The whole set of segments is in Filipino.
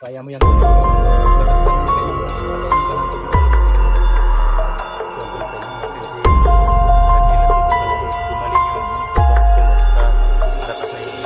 Kaya mo yan. Lakas ka na kayo.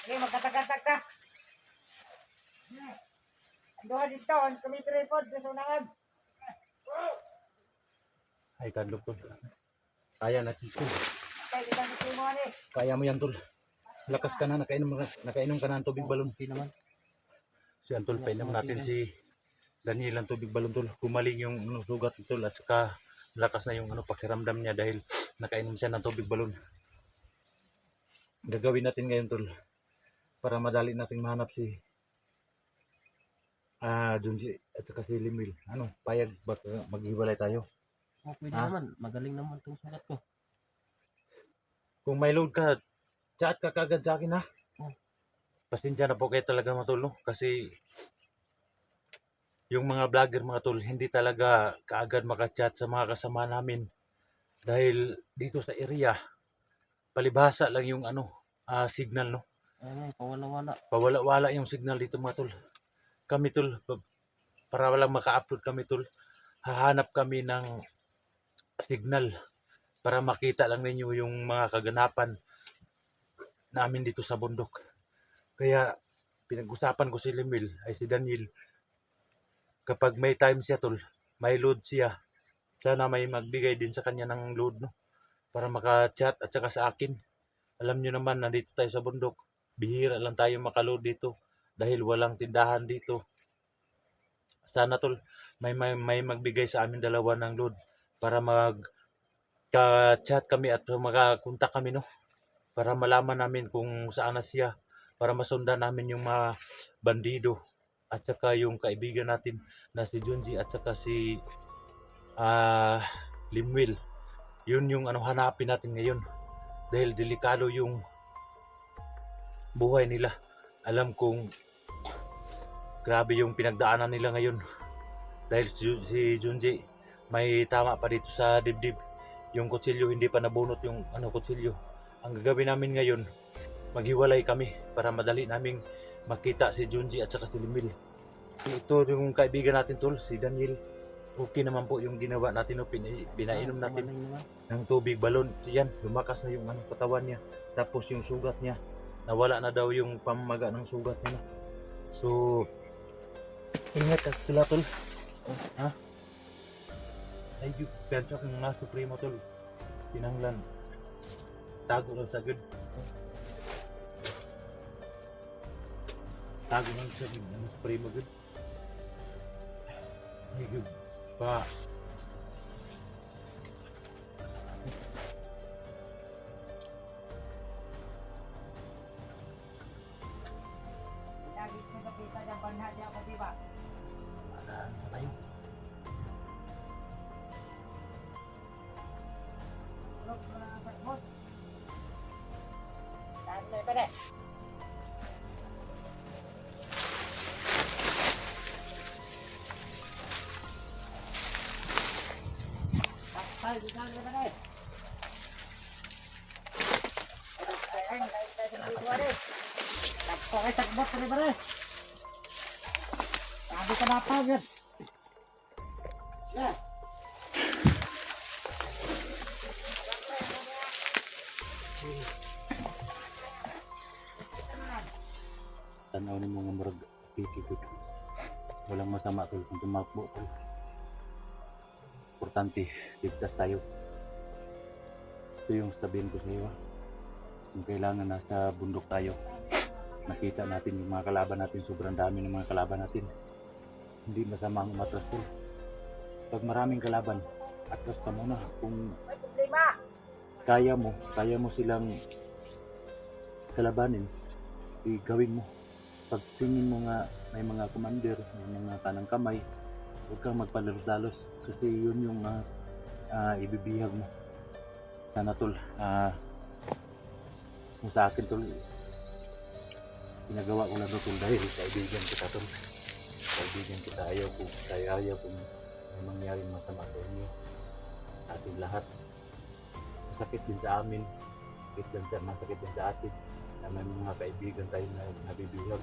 Sige, magkatag-katag ka. Doon dito, kami tripod, kasunangan. Ay, kadlok tol. Kaya natin tol. Kaya kita sa mo ani. Kaya mo yan tol. Lakas ka na, nakainom ka na ng tubig balon. Okay naman. Si Antol, painom natin si Daniel ang tubig balon tol. Gumaling yung sugat tol at saka lakas na yung pakiramdam niya dahil nakainom siya ng tubig balon. Gagawin natin ngayon tol para madali nating mahanap si Junji at saka si Limil. Ano, payag ba maghiwalay tayo? Oh, pwede naman. Magaling naman itong sugat ko. Kung may load ka, chat ka kagad sa akin ha. Oh. Pasensya na po kayo talaga mga tol, no? Kasi yung mga vlogger mga tol, hindi talaga kaagad makachat sa mga kasama namin. Dahil dito sa area, palibhasa lang yung signal, no? Ay, pawala-wala. Pawala-wala yung signal dito mga tol. Kami tol, para walang maka-upload kami tol, hahanap kami ng signal para makita lang ninyo yung mga kaganapan namin dito sa bundok. Kaya pinag-usapan ko si Limil ay si Daniel, kapag may time siya tol, may load siya, sana may magbigay din sa kanya ng load, no? Para maka-chat at saka sa akin. Alam nyo naman, nandito tayo sa bundok, bihira lang tayo makaload dito dahil walang tindahan dito. Sana tol, may magbigay sa amin dalawa ng load para mag-chat kami at makakontak kami, no? Para malaman namin kung saan na siya, para masundan namin yung mga bandido at saka yung kaibigan natin na si Junji at saka si Limwil. Yun yung hanapin natin ngayon dahil delikado yung buhay nila. Alam kong grabe yung pinagdaanan nila ngayon dahil si Junji may tama pa dito sa dibdib. Yung kutsilyo hindi pa nabunot yung kutsilyo. Ang gagawin namin ngayon, maghiwalay kami para madali naming makita si Junji at saka si Limil. Ito yung kaibigan natin tol, si Daniel. Okay naman po yung ginawa natin, no? Pinainom natin ng tubig balon. Yan, lumakas na yung katawan niya. Tapos yung sugat niya, nawala na daw yung pamamaga ng sugat niya. So, ingat ka sila tol. Oh, ha? Ay, yung pensa kung nasa primo tol. Pinanglan. Tago lang sa good. Tago lang sa good. Nasa primo good. Ay, good. Pa. Lagi ko nakita ng banha niya ako, di ba? Sa tayo. Look, sakmot. Dahil na iba na. Ay, di na iba na. Ay, okay, sakmot ka iba na. Sabi ka na pa, yun. Yeah. Tanaw ni mga murag pikikot. Walang masama tol kung tumakbo tol. Importante, ligtas tayo. Ito yung sabihin ko sa iyo. Kung kailangan nasa bundok tayo, nakita natin yung mga kalaban natin, sobrang dami ng mga kalaban natin. Hindi masama ang umatras tol. Pag maraming kalaban, atras ka muna. Kung kaya mo silang kalabanin, gawin mo. Pag tingin mo nga may mga commander, may mga kanang kamay, huwag kang magpalalos-lalos kasi yun yung ibibihag mo. Sana tol, kung sa akin tol, ginagawa ko lang tol dahil kaibigan kita tol. Kaibigan kita, ayaw kung may mangyaring masama sa inyo, sa ating lahat. Masakit din sa amin, masakit din sa atin na may mga kaibigan tayo na nabibihag.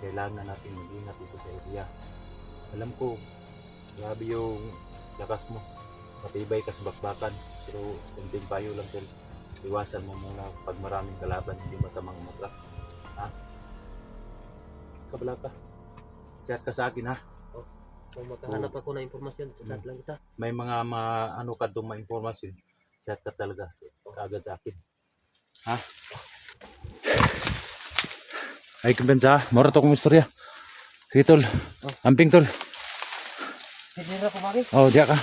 Kailangan natin mag-ingat dito sa area. Alam ko, grabe yung lakas mo, matibay ka sa bakbakan, pero kunting payo lang tol, iwasan mo muna pag maraming kalaban, hindi masamang umatras. Ha? Kabala ka, chat ka sa akin ha. Kung makahanap ako ng impormasyon, chat lang kita. May mga ano ka doon mga informasyon, chat ka talaga agad sa akin. Ha? Ay kumpensa, mora to kong istorya. Sige tol, amping tol. Sige na kumari. Oh, diya ka.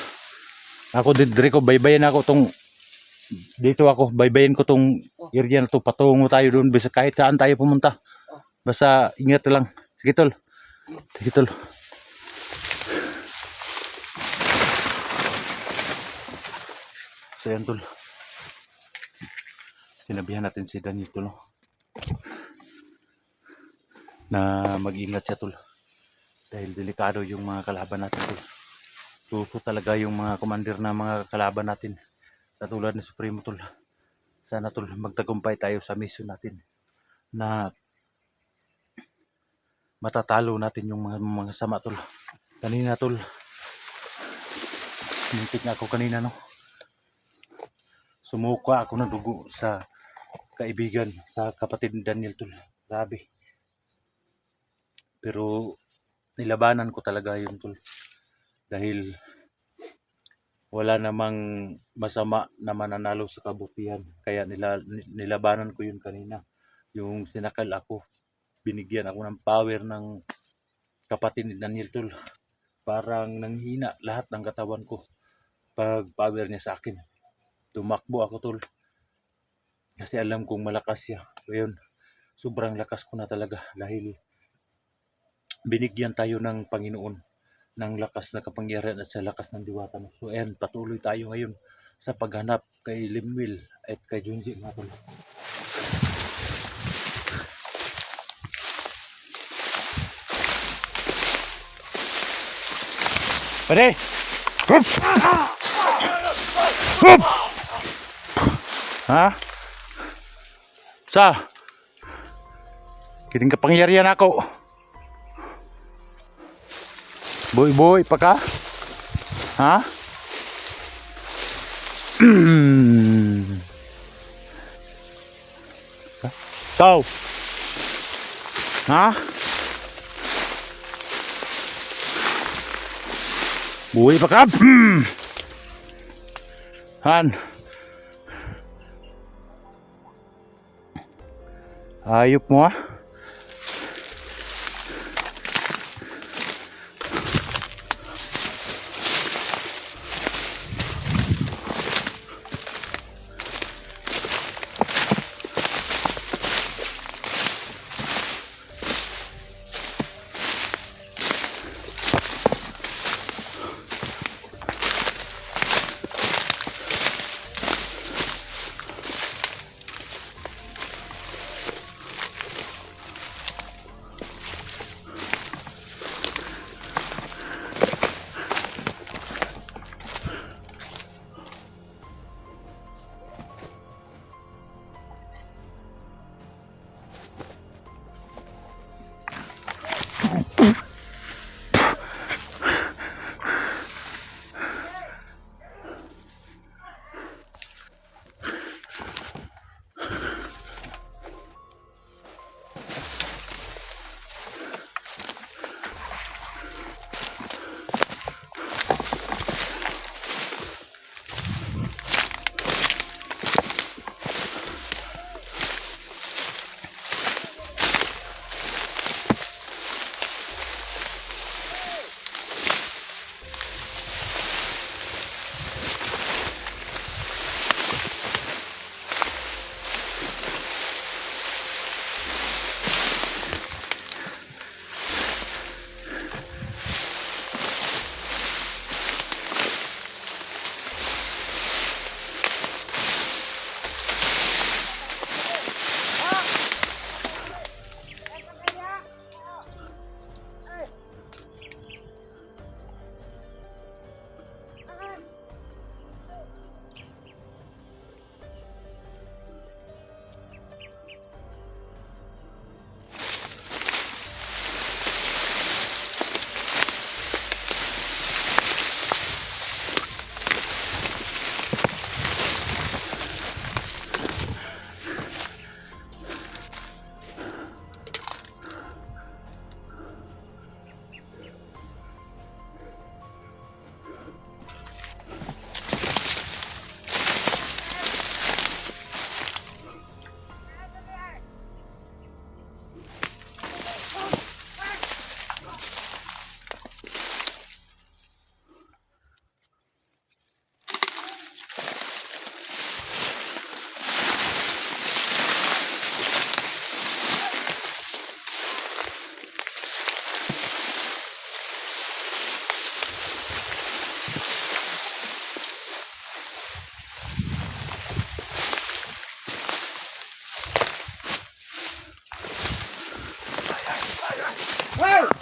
Ako dire ko baybayin ako tong dito ako, baybayin ko tong area na to, patungo tayo doon bisa kahit saan tayo pumunta. Basta ingat lang. Sige tol. Sige tol. So yan tol. Sinabihan natin si Daniel tol, no? Na mag-ingat siya tol. Dahil delikado yung mga kalaban natin tol. Tuso talaga yung mga commander na mga kalaban natin. Katulad ni Supremo tol. Sana tol magtagumpay tayo sa mission natin. Na matatalo natin yung mga sama tol. Kanina tol. Mintik na ako kanina no. Sumuka ako ng dugo sa kaibigan, sa kapatid ni Daniel tol. Grabe. Pero nilabanan ko talaga yun tol. Dahil wala namang masama na mananalo sa kabutihan. Kaya nilabanan ko yun kanina. Yung sinakal ako, binigyan ako ng power ng kapatid ni Daniel tol. Parang nanghina lahat ng katawan ko pag power niya sa akin. Tumakbo ako tol. Kasi alam kong malakas siya. Ngayon, sobrang lakas ko na talaga dahil binigyan tayo ng Panginoon ng lakas na kapangyarihan at sa lakas ng diwata. So ayan, patuloy tayo ngayon sa paghanap kay Limwil at kay Junji mga tol. Pare! Hup! Hup! Ha? Sa? Kiting kapangyarihan ako. Boy, pa ka? Ha? Kau? Ha? Boy, pa ka? Han? Ayop mo ah.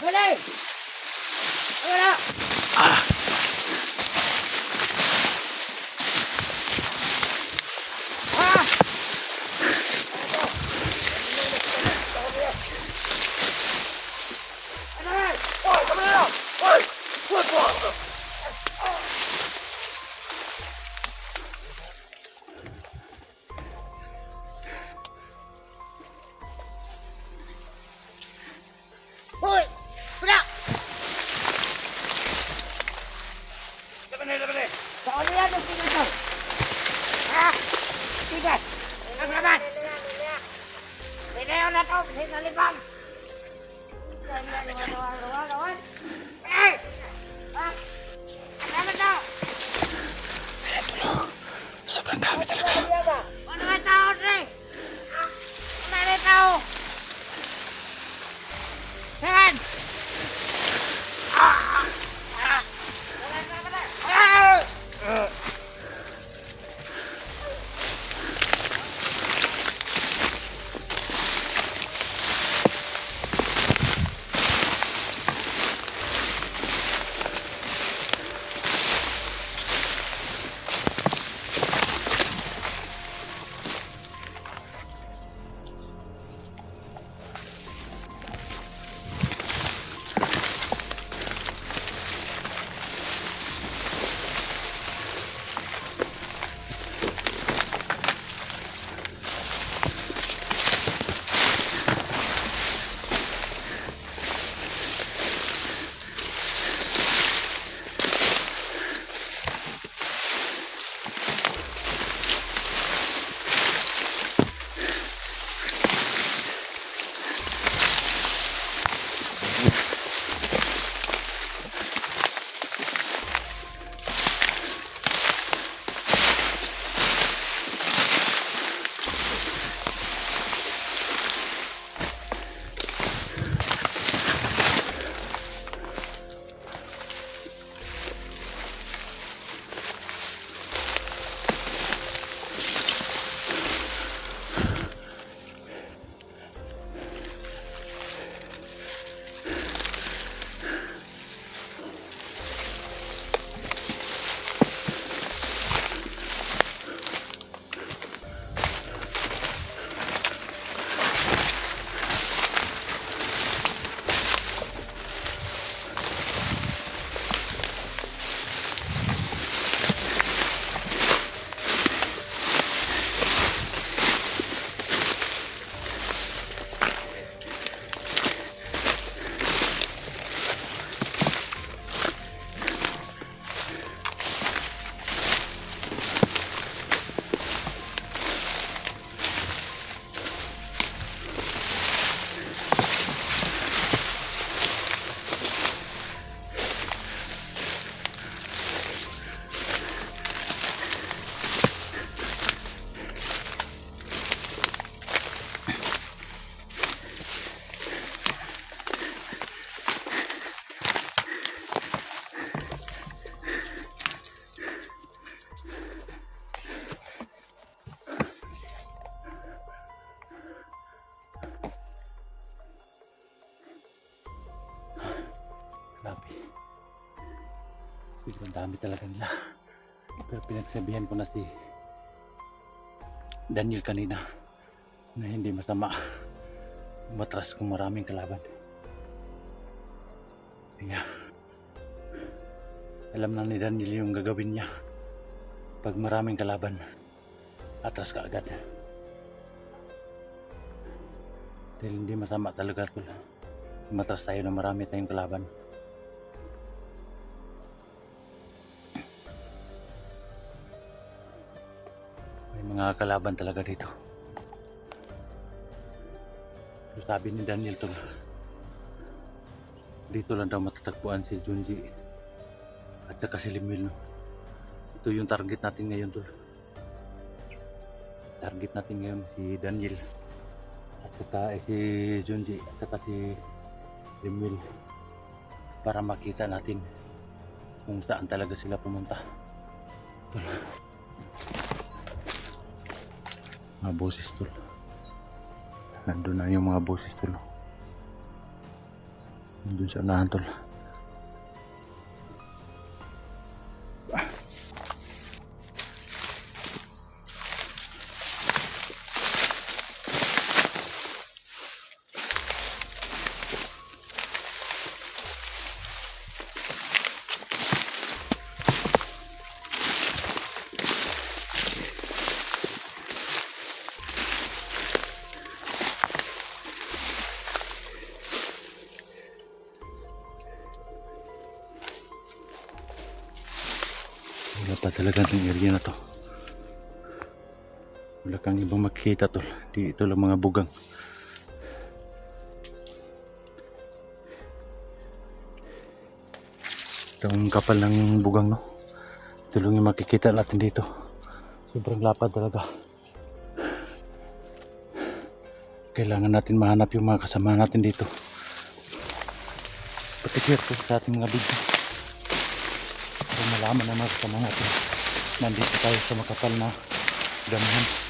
Balik! Wala! Hoy! Wala! Saan na yan ang pinito? Ha? Tigas! Ang laman! Pinayaw na to! Sinalibang! Lawan! Eh! Ha? Ang laman to! Sobrang dami talaga. Ano nga tao, Dre? Ano nga tao? Saan? Sobrang dami talaga nila. Pero pinagsabihan ko na si Daniel kanina na hindi masama umatras kung maraming kalaban. Kaya alam na ni Daniel yung gagawin niya pag maraming kalaban. Atras ka agad. Dahil hindi masama talaga tol. Umatras tayo na marami tayong kalaban. Mga kalaban talaga dito. So, sabi ni Daniel to, dito lang daw matatagpuan si Junji at saka si Limil. Ito yung target natin ngayon tol. Target natin ngayon si Daniel at saka si Junji at saka si Limil para makita natin kung saan talaga sila pumunta. Tol. Mga boses tol. Nandun na yung mga boses tol. Doon sa unahan tol. Wala pa talaga ng area na to. Wala kang ibang makikita tol. Dito lang mga bugang. Ito ang kapal ng bugang no. Ito lang yung makikita natin dito. Sobrang lapad talaga. Kailangan natin mahanap yung mga kasama natin dito. Pati-share ko sa ating mga video. Para malaman na mga kasama natin. Nandito tayo sa makapal na damahan.